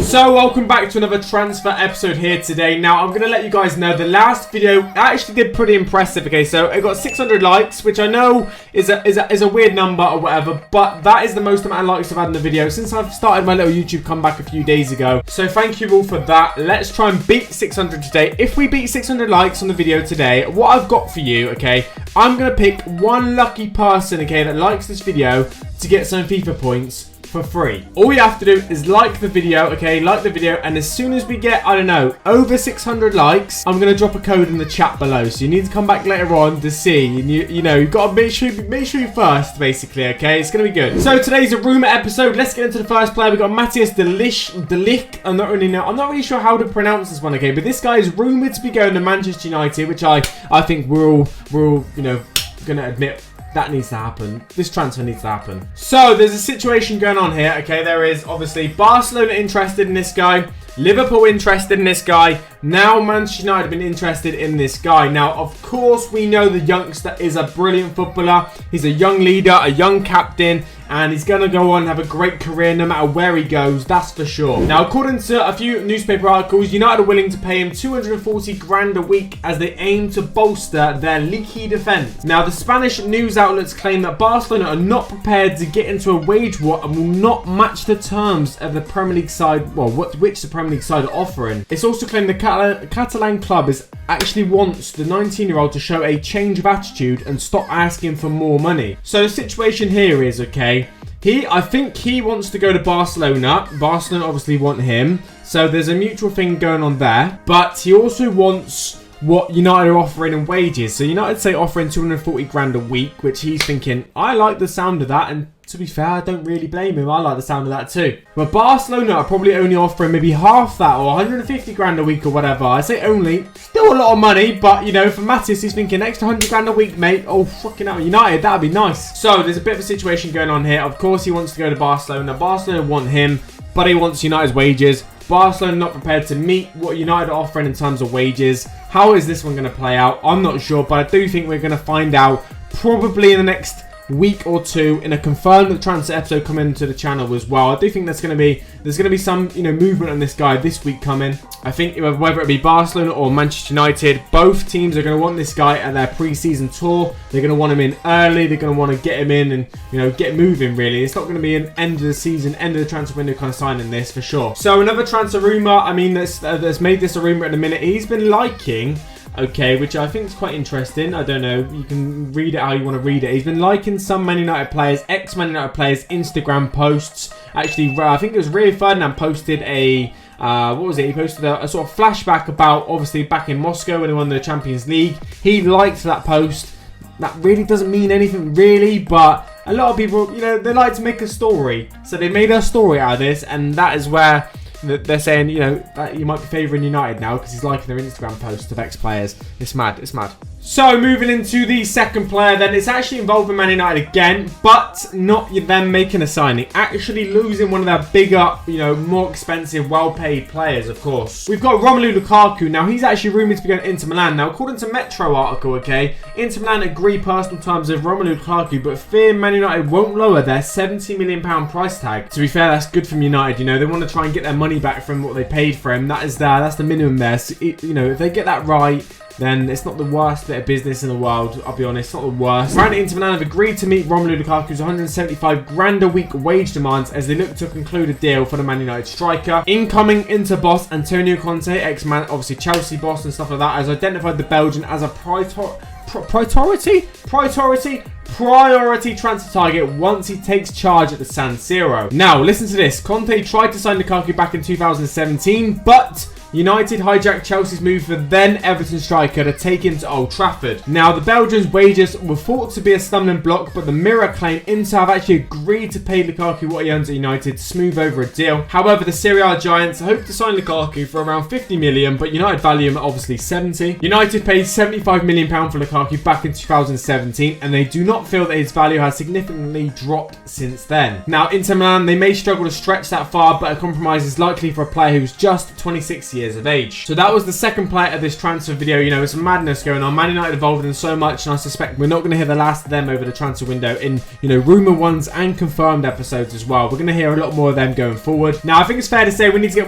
So welcome back to another transfer episode here today. Now I'm going to let you guys know the last video actually did pretty impressive. Okay, so it got 600 likes, which I know is a weird number or whatever, but that is the most amount of likes I've had in the video since I've started my little YouTube comeback a few days ago. So thank you all for that. Let's try and beat 600 today. If we beat 600 likes on the video today, what I've got for you, okay, I'm going to pick one lucky person, okay, that likes this video to get some FIFA points for free. All you have to do is like the video, okay? Like the video, and as soon as we get, I don't know, over 600 likes, I'm gonna drop a code in the chat below. So you need to come back later on to see. You know, you've got to make sure you first, basically, okay? It's gonna be good. So today's a rumor episode. Let's get into the first player. We got Matthijs de Ligt. I'm not really sure how to pronounce this one, okay? But this guy is rumored to be going to Manchester United, which I think we're all you know, gonna admit. That needs to happen. This transfer needs to happen. So, there's a situation going on here. Okay, there is obviously Barcelona interested in this guy. Liverpool interested in this guy. Now Manchester United have been interested in this guy. Now, of course, we know the youngster is a brilliant footballer. He's a young leader, a young captain, and he's going to go on and have a great career no matter where he goes, that's for sure. Now, according to a few newspaper articles, United are willing to pay him 240 grand a week as they aim to bolster their leaky defence. Now, the Spanish news outlets claim that Barcelona are not prepared to get into a wage war and will not match the terms of the Premier League side, well, which the Premier League side are offering. It's also claimed the Catalan club actually wants the 19-year-old to show a change of attitude and stop asking for more money. So the situation here is, okay, I think he wants to go to Barcelona. Barcelona obviously want him. So there's a mutual thing going on there. But he also wants what United are offering in wages. So United say offering 240 grand a week, which he's thinking, I like the sound of that. And to be fair, I don't really blame him. I like the sound of that too. But Barcelona are probably only offering maybe half that or 150 grand a week or whatever. I say only. Still a lot of money, but you know, for Matthijs, he's thinking extra 100 grand a week, mate. Oh, fucking hell, United, that'd be nice. So there's a bit of a situation going on here. Of course, he wants to go to Barcelona. Barcelona want him, but he wants United's wages. Barcelona not prepared to meet what United are offering in terms of wages. How is this one going to play out? I'm not sure, but I do think we're going to find out probably in the next week or two in a confirmed transfer episode coming into the channel as well. I do think there's going to be some, you know, movement on this guy this week coming. I think whether it be Barcelona or Manchester United, both teams are going to want this guy at their pre-season tour. They're going to want him in early. They're going to want to get him in and, you know, get moving really. It's not going to be an end of the season, end of the transfer window kind of signing this for sure. So another transfer rumor, I mean, that's made this a rumor at the minute. He's been liking, okay, which I think is quite interesting. I don't know. You can read it how you want to read it. He's been liking some Man United players, ex-Man United players' Instagram posts. Actually, I think it was Rio Ferdinand posted a what was it? He posted a sort of flashback about obviously back in Moscow when he won the Champions League. He liked that post. That really doesn't mean anything really, but a lot of people, you know, they like to make a story. So they made a story out of this, and that is where they're saying, you know, that you might be favouring United now because he's liking their Instagram posts of ex-players. It's mad. It's mad. So, moving into the second player then, it's actually involving Man United again, but not them making a signing. Actually losing one of their bigger, you know, more expensive, well-paid players, of course. We've got Romelu Lukaku. Now, he's actually rumoured to be going to Inter Milan. Now, according to Metro article, okay, Inter Milan agree personal terms with Romelu Lukaku, but fear Man United won't lower their £70 million price tag. To be fair, that's good from United, you know. They want to try and get their money back from what they paid for him. That's the minimum there. So, you know, if they get that right, then it's not the worst bit of business in the world, I'll be honest, it's not the worst. Apparently Inter Milan have agreed to meet Romelu Lukaku's 175 grand a week wage demands as they look to conclude a deal for the Man United striker. Incoming Inter boss Antonio Conte, ex-Man, obviously Chelsea boss and stuff like that, has identified the Belgian as a priority transfer target once he takes charge at the San Siro. Now, listen to this. Conte tried to sign Lukaku back in 2017, but United hijacked Chelsea's move for then Everton striker to take him to Old Trafford. Now, the Belgians' wages were thought to be a stumbling block, but the Mirror claim Inter have actually agreed to pay Lukaku what he earns at United to smooth over a deal. However, the Serie A giants hope to sign Lukaku for around 50 million, but United value him at obviously 70. United paid £75 million for Lukaku back in 2017, and they do not feel that his value has significantly dropped since then. Now, Inter Milan, they may struggle to stretch that far, but a compromise is likely for a player who's just 26 years years of age. So that was the second player of this transfer video. You know, it's madness going on. Man United involved in so much, and I suspect we're not going to hear the last of them over the transfer window in, you know, rumour ones and confirmed episodes as well. We're going to hear a lot more of them going forward. Now, I think it's fair to say we need to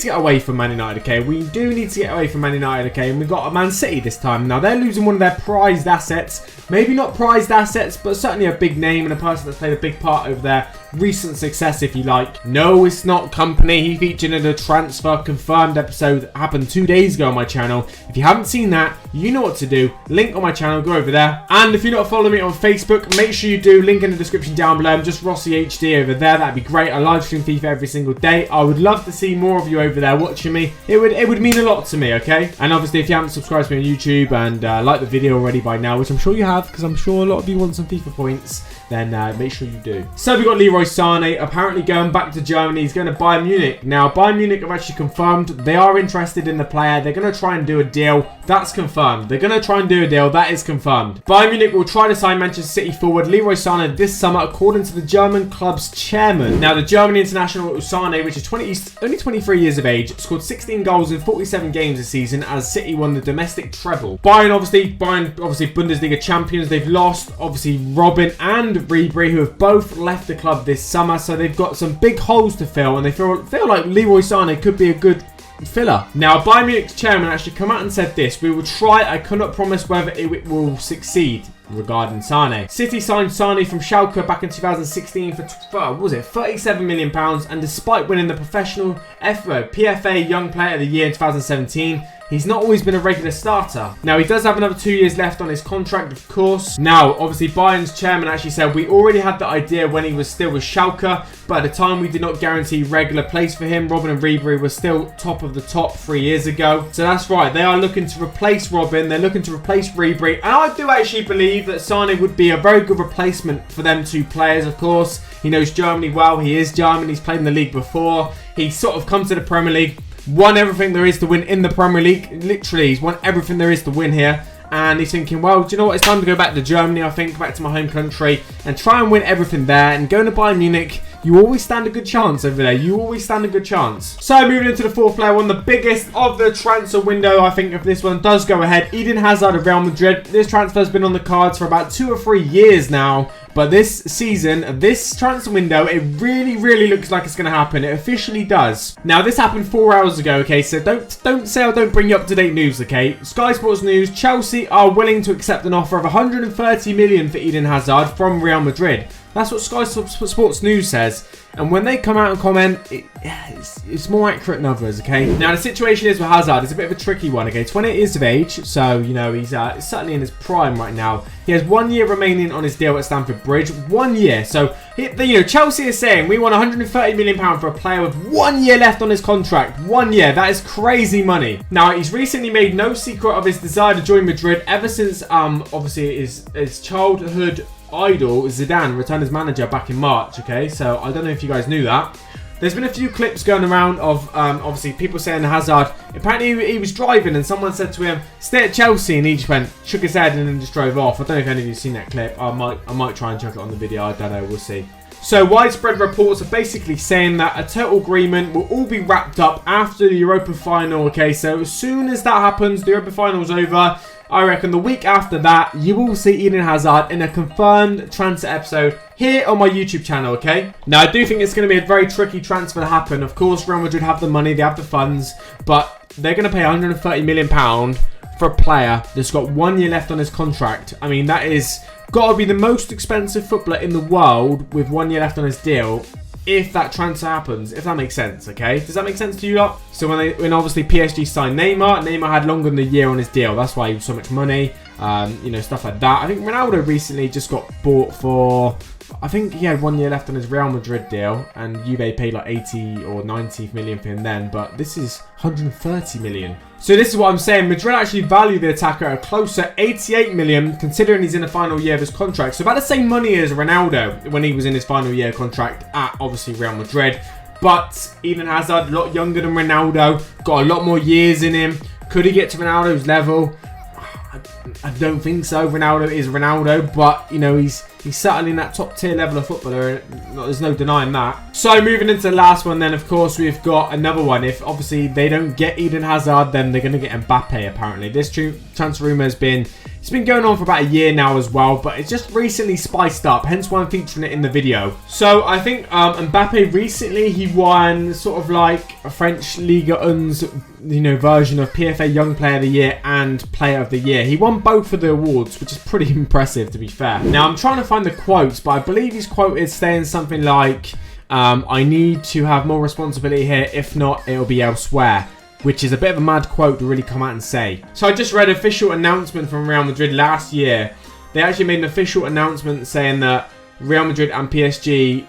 get away from Man United, okay? We do need to get away from Man United, okay? And we've got a Man City this time. Now, they're losing one of their prized assets. Maybe not prized assets, but certainly a big name and a person that's played a big part of their recent success, if you like. No, it's not Company. He featured in a transfer confirmed episode that happened 2 days ago on my channel. If you haven't seen that, you know what to do. Link on my channel, go over there. And if you're not following me on Facebook, make sure you do. Link in the description down below. I'm just Rossi HD over there. That'd be great. I live stream FIFA every single day. I would love to see more of you over there watching me. It would mean a lot to me, okay? And obviously, if you haven't subscribed to me on YouTube and liked the video already by now, which I'm sure you have, because I'm sure a lot of you want some FIFA points, then make sure you do. So we've got Leroy Sane apparently going back to Germany. He's going to Bayern Munich. Now, Bayern Munich have actually confirmed they are interested in the player. They're going to try and do a deal. That's confirmed. They're going to try and do a deal. That is confirmed. Bayern Munich will try to sign Manchester City forward Leroy Sane this summer, according to the German club's chairman. Now, the German international Sane, which is only 23 years of age, scored 16 goals in 47 games this season as City won the domestic treble. Bayern obviously Bundesliga champions. They've lost, obviously, Robben and Ribery, who have both left the club this summer, so they've got some big holes to fill, and they feel like Leroy Sane could be a good filler. Now, Bayern Munich's chairman actually come out and said this: "We will try. I cannot promise whether it will succeed." Regarding Sane, City signed Sane from Schalke back in 2016 for what was it, £37 million, and despite winning the professional PFA Young Player of the Year in 2017, he's not always been a regular starter. Now, he does have another 2 years left on his contract, of course. Now, obviously, Bayern's chairman actually said, "We already had the idea when he was still with Schalke, but at the time we did not guarantee regular place for him. Robben and Ribery were still top of the top 3 years ago." So that's right. They are looking to replace Robben. They're looking to replace Ribery. And I do actually believe that Sane would be a very good replacement for them two players, of course. He knows Germany well. He is German. He's played in the league before. He's sort of come to the Premier League, won everything there is to win in the Premier League. Literally, he's won everything there is to win here. And he's thinking, well, do you know what? It's time to go back to Germany, I think, back to my home country, and try and win everything there. And going to Bayern Munich, you always stand a good chance over there. You always stand a good chance. So moving into the fourth player, one of the biggest of the transfer window, I think, if this one does go ahead, Eden Hazard of Real Madrid. This transfer has been on the cards for about 2 or 3 years now. But this season, this transfer window, it really looks like it's going to happen. It officially does. Now, this happened 4 hours ago, okay? So don't say I don't bring you up-to-date news, okay? Sky Sports News, Chelsea are willing to accept an offer of 130 million for Eden Hazard from Real Madrid. That's what Sky Sports News says. And when they come out and comment, it's more accurate than others, okay? Now, the situation is with Hazard, it's a bit of a tricky one, okay? 28 years of age, so, you know, he's certainly in his prime right now. He has 1 year remaining on his deal at Stamford Bridge. 1 year. So, you know, Chelsea is saying we want £130 million for a player with 1 year left on his contract. 1 year. That is crazy money. Now, he's recently made no secret of his desire to join Madrid ever since, obviously, his childhood idol Zidane returned as manager back in March, okay? So I don't know if you guys knew that. There's been a few clips going around of obviously people saying Hazard, apparently he was driving and someone said to him, "Stay at Chelsea," and he just went, shook his head and then just drove off. I don't know if any of you have seen that clip. I might try and chuck it on the video. I don't know, we'll see. So widespread reports are basically saying that a total agreement will all be wrapped up after the Europa final, okay? So as soon as that happens, the Europa final's over, I reckon the week after that, you will see Eden Hazard in a confirmed transfer episode here on my YouTube channel, okay? Now, I do think it's going to be a very tricky transfer to happen. Of course, Real Madrid have the money, they have the funds, but they're going to pay £130 million for a player that's got 1 year left on his contract. I mean, that is got to be the most expensive footballer in the world with 1 year left on his deal. If that transfer happens, if that makes sense, okay? Does that make sense to you lot? So when obviously PSG signed Neymar had longer than a year on his deal. That's why he was so much money, you know, stuff like that. I think Ronaldo recently just got bought for, I think he had 1 year left on his Real Madrid deal, and Juve paid like 80 or 90 million for him then, but this is 130 million. So this is what I'm saying. Madrid actually value the attacker at a closer 88 million, considering he's in the final year of his contract. So about the same money as Ronaldo when he was in his final year contract at, obviously, Real Madrid. But Eden Hazard, a lot younger than Ronaldo, got a lot more years in him. Could he get to Ronaldo's level? I don't think so. Ronaldo is Ronaldo, but you know he's certainly in that top tier level of footballer. There's no denying that. So moving into the last one, then of course we've got another one. If obviously they don't get Eden Hazard, then they're going to get Mbappe. Apparently, this transfer rumor has been going on for about a year now as well, but it's just recently spiced up. Hence why I'm featuring it in the video. So I think Mbappe recently he won sort of like a French Ligue 1's version of PFA Young Player of the Year and Player of the Year. He won both of the awards, which is pretty impressive to be fair. Now I'm trying to find the quotes, but I believe his quote is saying something like, I need to have more responsibility here, if not it'll be elsewhere. Which is a bit of a mad quote to really come out and say. So I just read an official announcement from Real Madrid last year. They actually made an official announcement saying that Real Madrid and PSG,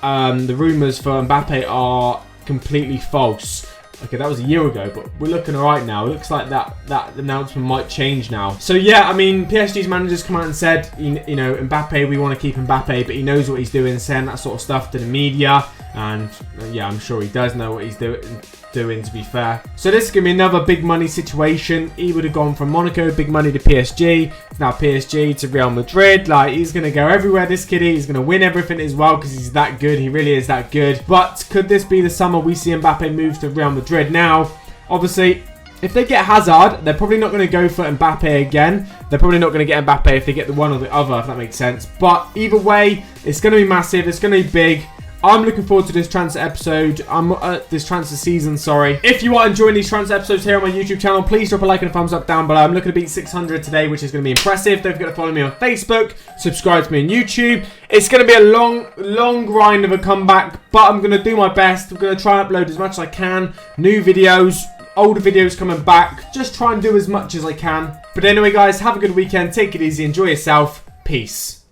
the rumours for Mbappe are completely false. Okay, that was a year ago, but we're looking alright now. It looks like that announcement might change now. So yeah, I mean, PSG's manager's come out and said, you know, Mbappe, we want to keep Mbappe, but he knows what he's doing, saying that sort of stuff to the media. And yeah, I'm sure he does know what he's doing, to be fair. So this is going to be another big money situation. He would have gone from Monaco, big money, to PSG. Now PSG to Real Madrid. Like, he's going to go everywhere, this kiddie. He's going to win everything as well because he's that good. He really is that good. But could this be the summer we see Mbappe move to Real Madrid? Now, obviously, if they get Hazard, they're probably not going to go for Mbappe again. They're probably not going to get Mbappe if they get the one or the other, if that makes sense. But either way, it's going to be massive. It's going to be big. I'm looking forward to this transfer episode. This transfer season, sorry. If you are enjoying these transfer episodes here on my YouTube channel, please drop a like and a thumbs up down below. I'm looking to beat 600 today, which is going to be impressive. Don't forget to follow me on Facebook. Subscribe to me on YouTube. It's going to be a long grind of a comeback, but I'm going to do my best. I'm going to try and upload as much as I can. New videos, older videos coming back. Just try and do as much as I can. But anyway, guys, have a good weekend. Take it easy. Enjoy yourself. Peace.